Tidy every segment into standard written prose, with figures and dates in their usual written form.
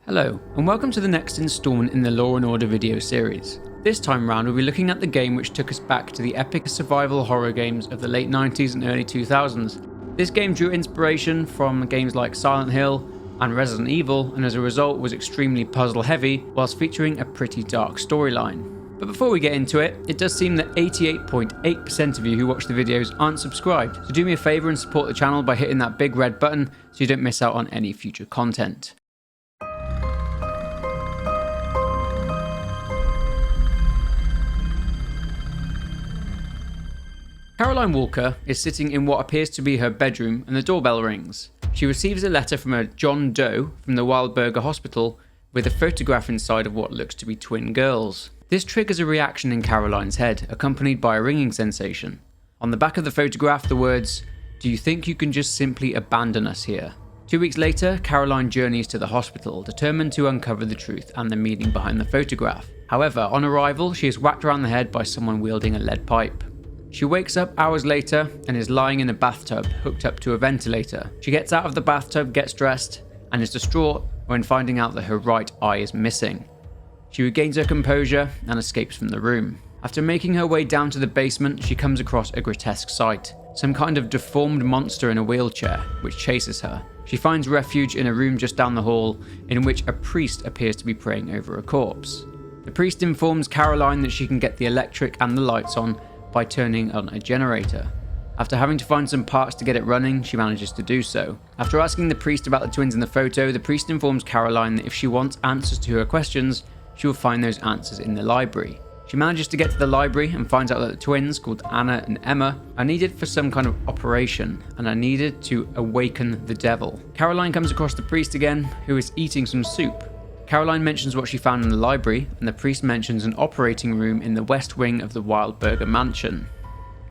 Hello, and welcome to the next installment in the Law & Order video series. This time round we'll be looking at the game which took us back to the epic survival horror games of the late 90s and early 2000s. This game drew inspiration from games like Silent Hill and Resident Evil, and as a result was extremely puzzle heavy whilst featuring a pretty dark storyline. But before we get into it, it does seem that 88.8% of you who watch the videos aren't subscribed, so do me a favour and support the channel by hitting that big red button so you don't miss out on any future content. Caroline Walker is sitting in what appears to be her bedroom and the doorbell rings. She receives a letter from a John Doe from the Wildberger hospital with a photograph inside of what looks to be twin girls. This triggers a reaction in Caroline's head, accompanied by a ringing sensation. On the back of the photograph, the words, "Do you think you can just simply abandon us here?" 2 weeks later, Caroline journeys to the hospital, determined to uncover the truth and the meaning behind the photograph. However, on arrival, she is whacked around the head by someone wielding a lead pipe. She wakes up hours later and is lying in a bathtub hooked up to a ventilator. She gets out of the bathtub, gets dressed, and is distraught when finding out that her right eye is missing. She regains her composure and escapes from the room. After making her way down to the basement, she comes across a grotesque sight. Some kind of deformed monster in a wheelchair, which chases her. She finds refuge in a room just down the hall, in which a priest appears to be praying over a corpse. The priest informs Caroline that she can get the electric and the lights on by turning on a generator. After having to find some parts to get it running, she manages to do so. After asking the priest about the twins in the photo, the priest informs Caroline that if she wants answers to her questions, she will find those answers in the library. She manages to get to the library and finds out that the twins, called Anna and Emma, are needed for some kind of operation and are needed to awaken the devil. Caroline comes across the priest again, who is eating some soup. Caroline mentions what she found in the library, and the priest mentions an operating room in the west wing of the Wildberger mansion.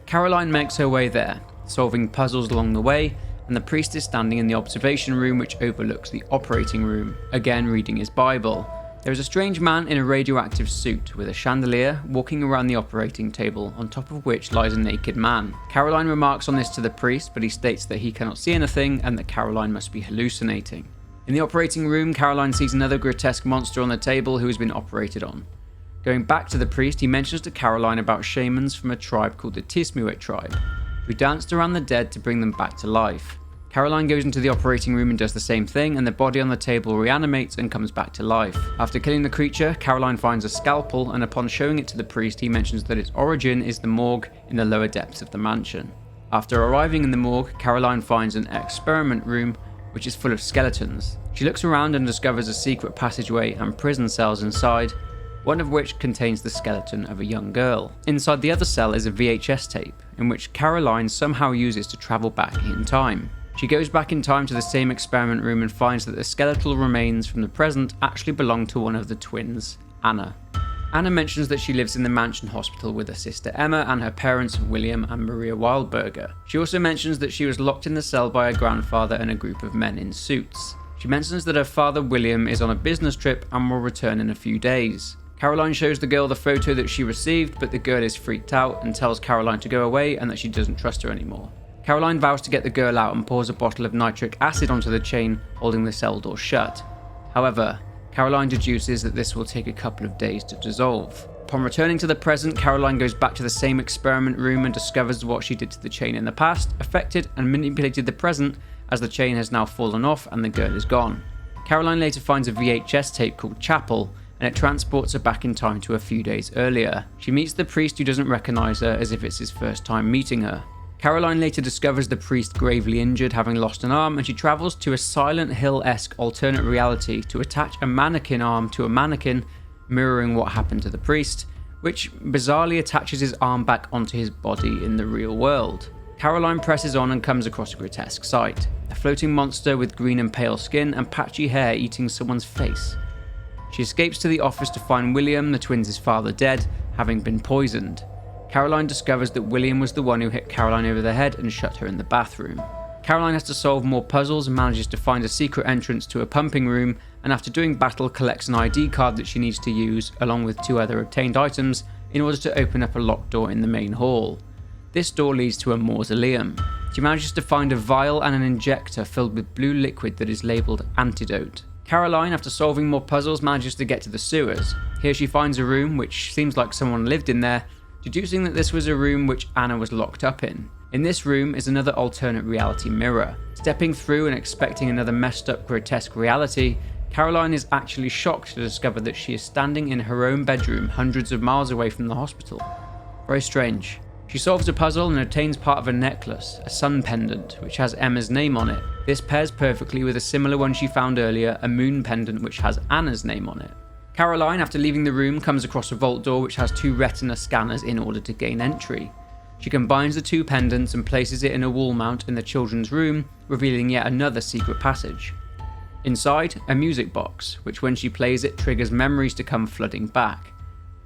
Caroline makes her way there, solving puzzles along the way, and the priest is standing in the observation room which overlooks the operating room, again reading his Bible. There is a strange man in a radioactive suit with a chandelier walking around the operating table, on top of which lies a naked man. Caroline remarks on this to the priest, but he states that he cannot see anything and that Caroline must be hallucinating. In the operating room, Caroline sees another grotesque monster on the table who has been operated on. Going back to the priest, he mentions to Caroline about shamans from a tribe called the Tismuit Tribe, who danced around the dead to bring them back to life. Caroline goes into the operating room and does the same thing, and the body on the table reanimates and comes back to life. After killing the creature, Caroline finds a scalpel, and upon showing it to the priest, he mentions that its origin is the morgue in the lower depths of the mansion. After arriving in the morgue, Caroline finds an experiment room which is full of skeletons. She looks around and discovers a secret passageway and prison cells inside, one of which contains the skeleton of a young girl. Inside the other cell is a VHS tape, in which Caroline somehow uses to travel back in time. She goes back in time to the same experiment room and finds that the skeletal remains from the present actually belong to one of the twins, Anna. Anna mentions that she lives in the mansion hospital with her sister Emma and her parents William and Maria Wildberger. She also mentions that she was locked in the cell by her grandfather and a group of men in suits. She mentions that her father William is on a business trip and will return in a few days. Caroline shows the girl the photo that she received, but the girl is freaked out and tells Caroline to go away and that she doesn't trust her anymore. Caroline vows to get the girl out and pours a bottle of nitric acid onto the chain holding the cell door shut. However, Caroline deduces that this will take a couple of days to dissolve. Upon returning to the present, Caroline goes back to the same experiment room and discovers what she did to the chain in the past, affected and manipulated the present, as the chain has now fallen off and the girl is gone. Caroline later finds a VHS tape called Chapel, and it transports her back in time to a few days earlier. She meets the priest, who doesn't recognise her, as if it's his first time meeting her. Caroline later discovers the priest gravely injured, having lost an arm, and she travels to a Silent Hill-esque alternate reality to attach a mannequin arm to a mannequin, mirroring what happened to the priest, which bizarrely attaches his arm back onto his body in the real world. Caroline presses on and comes across a grotesque sight: a floating monster with green and pale skin and patchy hair eating someone's face. She escapes to the office to find William, the twins' father, dead, having been poisoned. Caroline discovers that William was the one who hit Caroline over the head and shut her in the bathroom. Caroline has to solve more puzzles and manages to find a secret entrance to a pumping room, and after doing battle collects an ID card that she needs to use, along with 2 other obtained items, in order to open up a locked door in the main hall. This door leads to a mausoleum. She manages to find a vial and an injector filled with blue liquid that is labelled antidote. Caroline, after solving more puzzles, manages to get to the sewers. Here she finds a room which seems like someone lived in there, deducing that this was a room which Anna was locked up in. In this room is another alternate reality mirror. Stepping through and expecting another messed up, grotesque reality, Caroline is actually shocked to discover that she is standing in her own bedroom hundreds of miles away from the hospital. Very strange. She solves a puzzle and obtains part of a necklace, a sun pendant, which has Emma's name on it. This pairs perfectly with a similar one she found earlier, a moon pendant which has Anna's name on it. Caroline, after leaving the room, comes across a vault door which has 2 retina scanners in order to gain entry. She combines the 2 pendants and places it in a wall mount in the children's room, revealing yet another secret passage. Inside, a music box, which when she plays it triggers memories to come flooding back.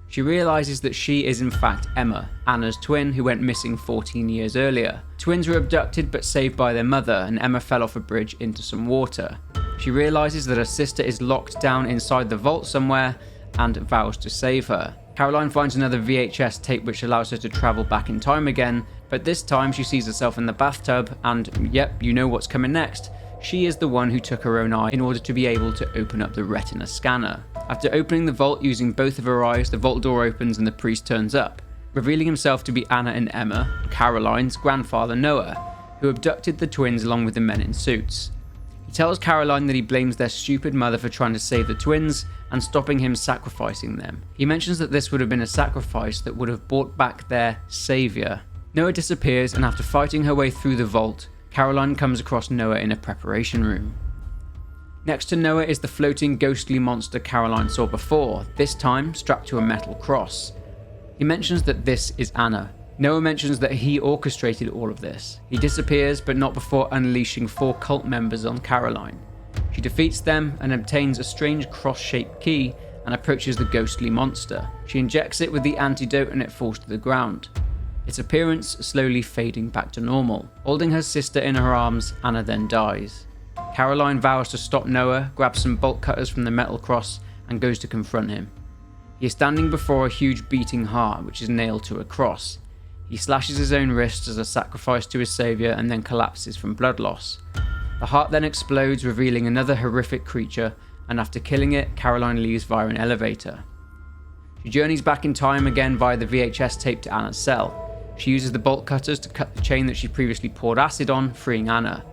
She realises that she is in fact Emma, Anna's twin who went missing 14 years earlier. Twins were abducted but saved by their mother, and Emma fell off a bridge into some water. She realises that her sister is locked down inside the vault somewhere and vows to save her. Caroline finds another VHS tape which allows her to travel back in time again, but this time she sees herself in the bathtub and, yep, you know what's coming next. She is the one who took her own eye in order to be able to open up the retina scanner. After opening the vault using both of her eyes, the vault door opens and the priest turns up, revealing himself to be Anna and Emma, Caroline's grandfather Noah, who abducted the twins along with the men in suits. He tells Caroline that he blames their stupid mother for trying to save the twins and stopping him sacrificing them. He mentions that this would have been a sacrifice that would have brought back their saviour. Noah disappears, and after fighting her way through the vault, Caroline comes across Noah in a preparation room. Next to Noah is the floating ghostly monster Caroline saw before, this time strapped to a metal cross. He mentions that this is Anna. Noah mentions that he orchestrated all of this. He disappears, but not before unleashing 4 cult members on Caroline. She defeats them and obtains a strange cross-shaped key and approaches the ghostly monster. She injects it with the antidote and it falls to the ground, its appearance slowly fading back to normal. Holding her sister in her arms, Anna then dies. Caroline vows to stop Noah, grabs some bolt cutters from the metal cross, and goes to confront him. He is standing before a huge beating heart which is nailed to a cross. He slashes his own wrists as a sacrifice to his saviour and then collapses from blood loss. The heart then explodes, revealing another horrific creature, and after killing it, Caroline leaves via an elevator. She journeys back in time again via the VHS tape to Anna's cell. She uses the bolt cutters to cut the chain that she previously poured acid on, freeing Anna.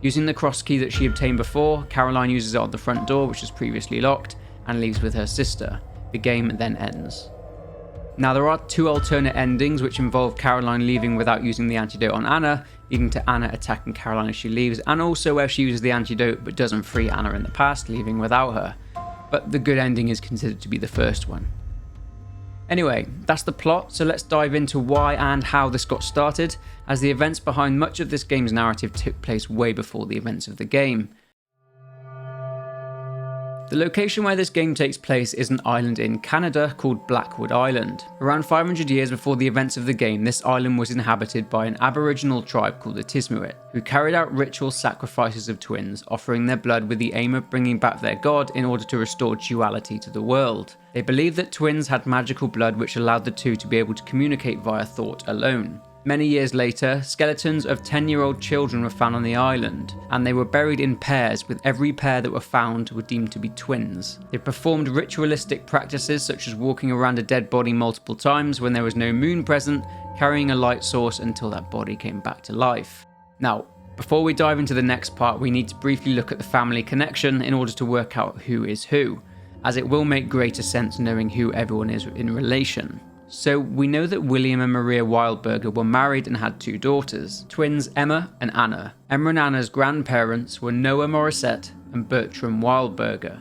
Using the cross key that she obtained before, Caroline uses it on the front door, which was previously locked, and leaves with her sister. The game then ends. Now there are 2 alternate endings which involve Caroline leaving without using the antidote on Anna, leading to Anna attacking Caroline as she leaves, and also where she uses the antidote but doesn't free Anna in the past, leaving without her. But the good ending is considered to be the first one. Anyway, that's the plot, so let's dive into why and how this got started, as the events behind much of this game's narrative took place way before the events of the game. The location where this game takes place is an island in Canada called Blackwood Island. Around 500 years before the events of the game, this island was inhabited by an Aboriginal tribe called the Tismuit, who carried out ritual sacrifices of twins, offering their blood with the aim of bringing back their god in order to restore duality to the world. They believed that twins had magical blood which allowed the two to be able to communicate via thought alone. Many years later, skeletons of 10-year-old children were found on the island, and they were buried in pairs, with every pair that were found were deemed to be twins. They performed ritualistic practices such as walking around a dead body multiple times when there was no moon present, carrying a light source until that body came back to life. Now, before we dive into the next part, we need to briefly look at the family connection in order to work out who is who, as it will make greater sense knowing who everyone is in relation. So we know that William and Maria Wildberger were married and had 2 daughters, twins Emma and Anna. Emma and Anna's grandparents were Noah Morissette and Bertram Wildberger.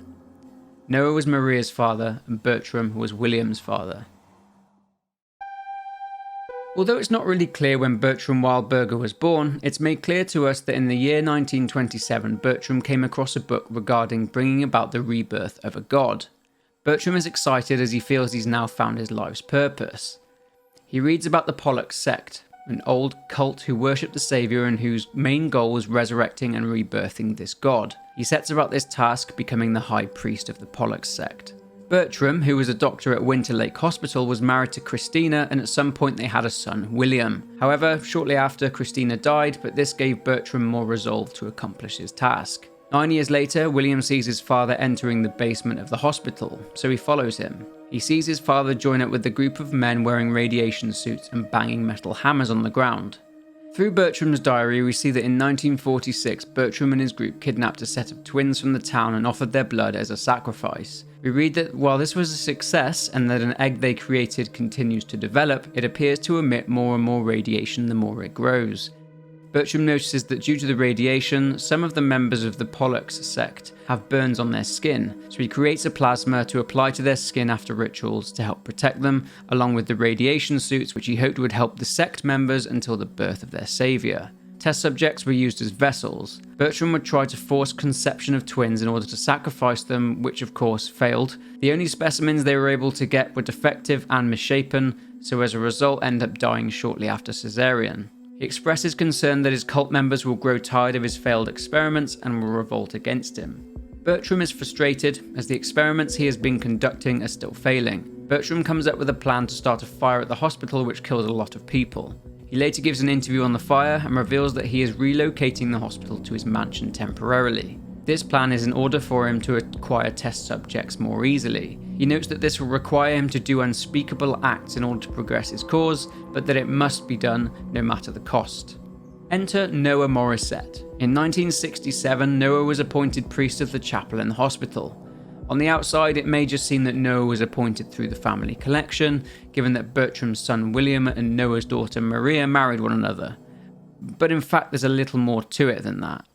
Noah was Maria's father and Bertram was William's father. Although it's not really clear when Bertram Wildberger was born, it's made clear to us that in the year 1927 Bertram came across a book regarding bringing about the rebirth of a god. Bertram is excited as he feels he's now found his life's purpose. He reads about the Pollux sect, an old cult who worship the saviour and whose main goal was resurrecting and rebirthing this god. He sets about this task, becoming the high priest of the Pollux sect. Bertram, who was a doctor at Winter Lake Hospital, was married to Christina, and at some point they had a son, William. However, shortly after, Christina died, but this gave Bertram more resolve to accomplish his task. 9 years later, William sees his father entering the basement of the hospital, so he follows him. He sees his father join up with a group of men wearing radiation suits and banging metal hammers on the ground. Through Bertram's diary, we see that in 1946, Bertram and his group kidnapped a set of twins from the town and offered their blood as a sacrifice. We read that while this was a success and that an egg they created continues to develop, it appears to emit more and more radiation the more it grows. Bertram notices that due to the radiation, some of the members of the Pollux sect have burns on their skin, so he creates a plasma to apply to their skin after rituals to help protect them, along with the radiation suits which he hoped would help the sect members until the birth of their saviour. Test subjects were used as vessels. Bertram would try to force conception of twins in order to sacrifice them, which of course failed. The only specimens they were able to get were defective and misshapen, so as a result end up dying shortly after caesarean. He expresses concern that his cult members will grow tired of his failed experiments and will revolt against him. Bertram is frustrated as the experiments he has been conducting are still failing. Bertram comes up with a plan to start a fire at the hospital which kills a lot of people. He later gives an interview on the fire and reveals that he is relocating the hospital to his mansion temporarily. This plan is in order for him to acquire test subjects more easily. He notes that this will require him to do unspeakable acts in order to progress his cause, but that it must be done no matter the cost. Enter Noah Morissette. In 1967, Noah was appointed priest of the chapel in the hospital. On the outside, it may just seem that Noah was appointed through the family collection, given that Bertram's son William and Noah's daughter Maria married one another. But in fact, there's a little more to it than that.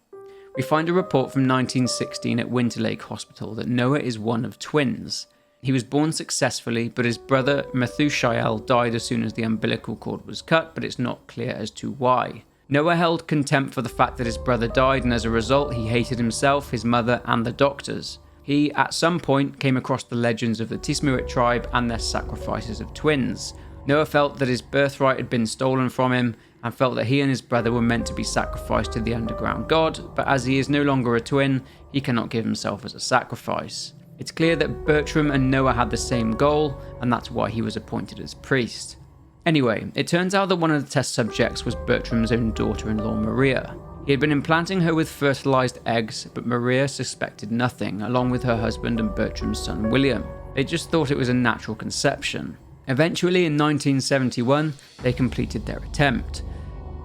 We find a report from 1916 at Winterlake Hospital that Noah is one of twins. He was born successfully, but his brother Methushael died as soon as the umbilical cord was cut, but it's not clear as to why. Noah held contempt for the fact that his brother died, and as a result he hated himself, his mother and the doctors. He, at some point, came across the legends of the Tismuit Tribe and their sacrifices of twins. Noah felt that his birthright had been stolen from him, and felt that he and his brother were meant to be sacrificed to the underground god, but as he is no longer a twin, he cannot give himself as a sacrifice. It's clear that Bertram and Noah had the same goal, and that's why he was appointed as priest. Anyway, it turns out that one of the test subjects was Bertram's own daughter-in-law Maria. He had been implanting her with fertilized eggs, but Maria suspected nothing, along with her husband and Bertram's son William. They just thought it was a natural conception. Eventually, in 1971, they completed their attempt.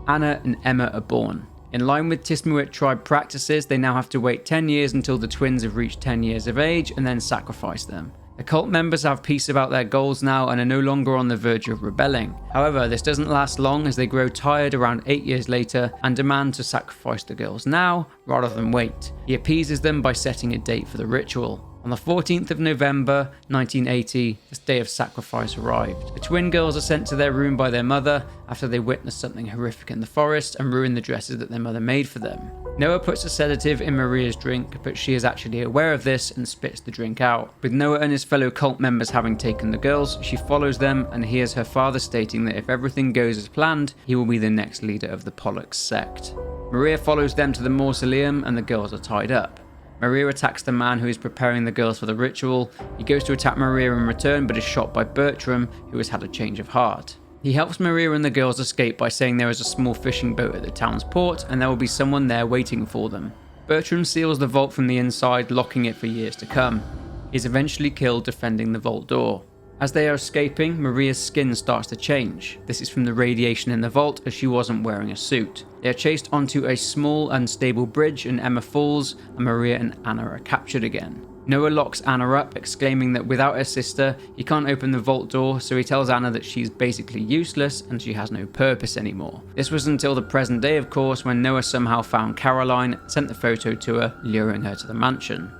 Anna and Emma are born. In line with Tismuit Tribe practices, they now have to wait 10 years until the twins have reached 10 years of age and then sacrifice them. The cult members have peace about their goals now and are no longer on the verge of rebelling. However, this doesn't last long as they grow tired around 8 years later and demand to sacrifice the girls now rather than wait. He appeases them by setting a date for the ritual. On the 14th of November 1980, this day of sacrifice arrived. The twin girls are sent to their room by their mother after they witness something horrific in the forest and ruin the dresses that their mother made for them. Noah puts a sedative in Maria's drink, but she is actually aware of this and spits the drink out. With Noah and his fellow cult members having taken the girls, she follows them and hears her father stating that if everything goes as planned, he will be the next leader of the Pollux sect. Maria follows them to the mausoleum and the girls are tied up. Maria attacks the man who is preparing the girls for the ritual. He goes to attack Maria in return but is shot by Bertram, who has had a change of heart. He helps Maria and the girls escape by saying there is a small fishing boat at the town's port and there will be someone there waiting for them. Bertram seals the vault from the inside, locking it for years to come. He is eventually killed defending the vault door. As they are escaping, Maria's skin starts to change. This is from the radiation in the vault as she wasn't wearing a suit. They are chased onto a small, unstable bridge and Emma falls, and Maria and Anna are captured again. Noah locks Anna up, exclaiming that without her sister, he can't open the vault door, so he tells Anna that she's basically useless and she has no purpose anymore. This was until the present day, of course, when Noah somehow found Caroline, sent the photo to her, luring her to the mansion.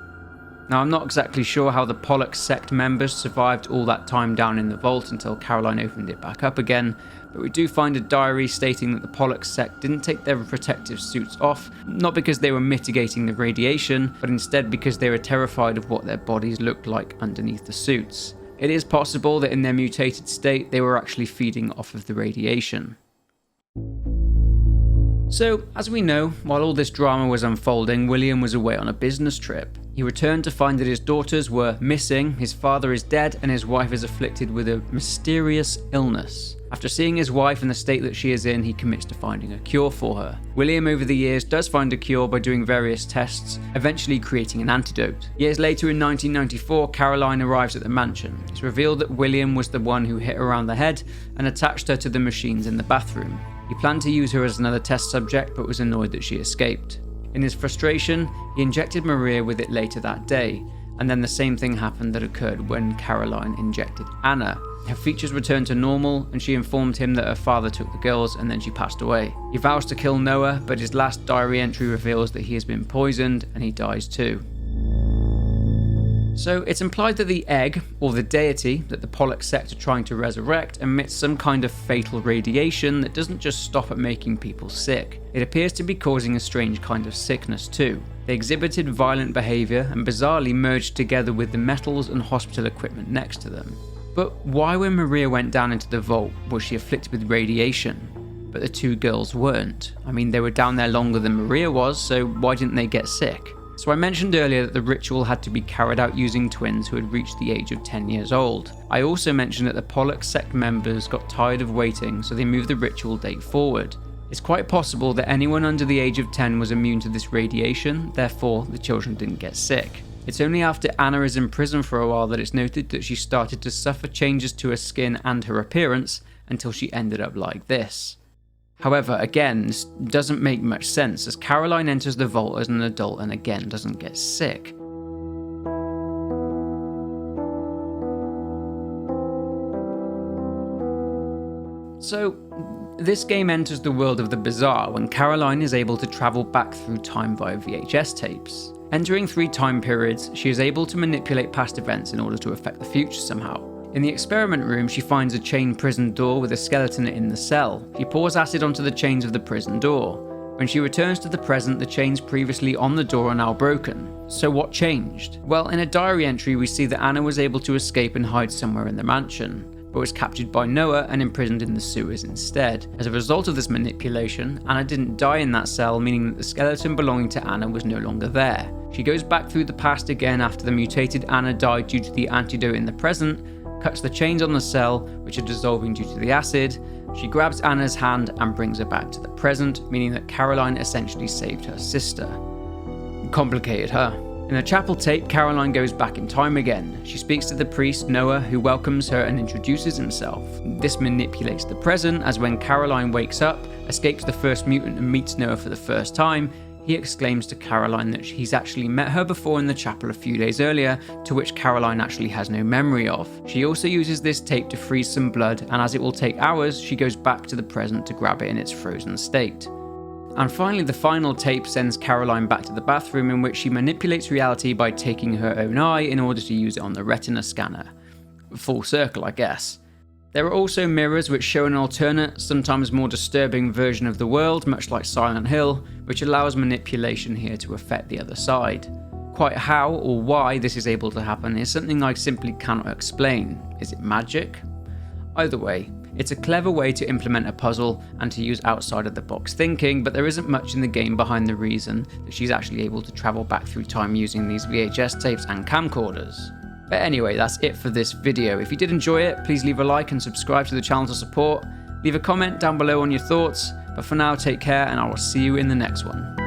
Now, I'm not exactly sure how the Pollux sect members survived all that time down in the vault until Caroline opened it back up again, but we do find a diary stating that the Pollux sect didn't take their protective suits off, not because they were mitigating the radiation, but instead because they were terrified of what their bodies looked like underneath the suits. It is possible that in their mutated state, they were actually feeding off of the radiation. So, as we know, while all this drama was unfolding, William was away on a business trip. He returned to find that his daughters were missing, his father is dead, and his wife is afflicted with a mysterious illness. After seeing his wife in the state that she is in, he commits to finding a cure for her. William, over the years, does find a cure by doing various tests, eventually creating an antidote. Years later, in 1994, Caroline arrives at the mansion. It's revealed that William was the one who hit her around the head and attached her to the machines in the bathroom. He planned to use her as another test subject, but was annoyed that she escaped. In his frustration, he injected Maria with it later that day, and then the same thing happened that occurred when Caroline injected Anna. Her features returned to normal, and she informed him that her father took the girls and then she passed away. He vows to kill Noah, but his last diary entry reveals that he has been poisoned and he dies too. So it's implied that the egg, or the deity that the Pollock sect are trying to resurrect, emits some kind of fatal radiation that doesn't just stop at making people sick. It appears to be causing a strange kind of sickness too. They exhibited violent behaviour and bizarrely merged together with the metals and hospital equipment next to them. But why, when Maria went down into the vault, was she afflicted with radiation, but the two girls weren't? I mean, they were down there longer than Maria was, so why didn't they get sick? So I mentioned earlier that the ritual had to be carried out using twins who had reached the age of 10 years old. I also mentioned that the Pollock sect members got tired of waiting, so they moved the ritual date forward. It's quite possible that anyone under the age of 10 was immune to this radiation, therefore the children didn't get sick. It's only after Anna is in prison for a while that it's noted that she started to suffer changes to her skin and her appearance until she ended up like this. However, again, this doesn't make much sense as Caroline enters the vault as an adult and again doesn't get sick. So, this game enters the world of the bizarre when Caroline is able to travel back through time via VHS tapes. Entering 3 time periods, she is able to manipulate past events in order to affect the future somehow. In the experiment room, she finds a chained prison door with a skeleton in the cell. She pours acid onto the chains of the prison door. When she returns to the present, the chains previously on the door are now broken. So what changed? Well, in a diary entry we see that Anna was able to escape and hide somewhere in the mansion, but was captured by Noah and imprisoned in the sewers instead. As a result of this manipulation, Anna didn't die in that cell, meaning that the skeleton belonging to Anna was no longer there. She goes back through the past again after the mutated Anna died due to the antidote in the present, cuts the chains on the cell, which are dissolving due to the acid. She grabs Anna's hand and brings her back to the present, meaning that Caroline essentially saved her sister. Complicated, huh? In the chapel tape, Caroline goes back in time again. She speaks to the priest, Noah, who welcomes her and introduces himself. This manipulates the present, as when Caroline wakes up, escapes the first mutant and meets Noah for the first time, he exclaims to Caroline that he's actually met her before in the chapel a few days earlier, to which Caroline actually has no memory of. She also uses this tape to freeze some blood, and as it will take hours, she goes back to the present to grab it in its frozen state. And finally, the final tape sends Caroline back to the bathroom, in which she manipulates reality by taking her own eye in order to use it on the retina scanner. Full circle, I guess. There are also mirrors which show an alternate, sometimes more disturbing version of the world, much like Silent Hill, which allows manipulation here to affect the other side. Quite how or why this is able to happen is something I simply cannot explain. Is it magic? Either way, it's a clever way to implement a puzzle and to use outside of the box thinking, but there isn't much in the game behind the reason that she's actually able to travel back through time using these VHS tapes and camcorders. But anyway, that's it for this video. If you did enjoy it, please leave a like and subscribe to the channel to support. Leave a comment down below on your thoughts, but for now, take care and I will see you in the next one.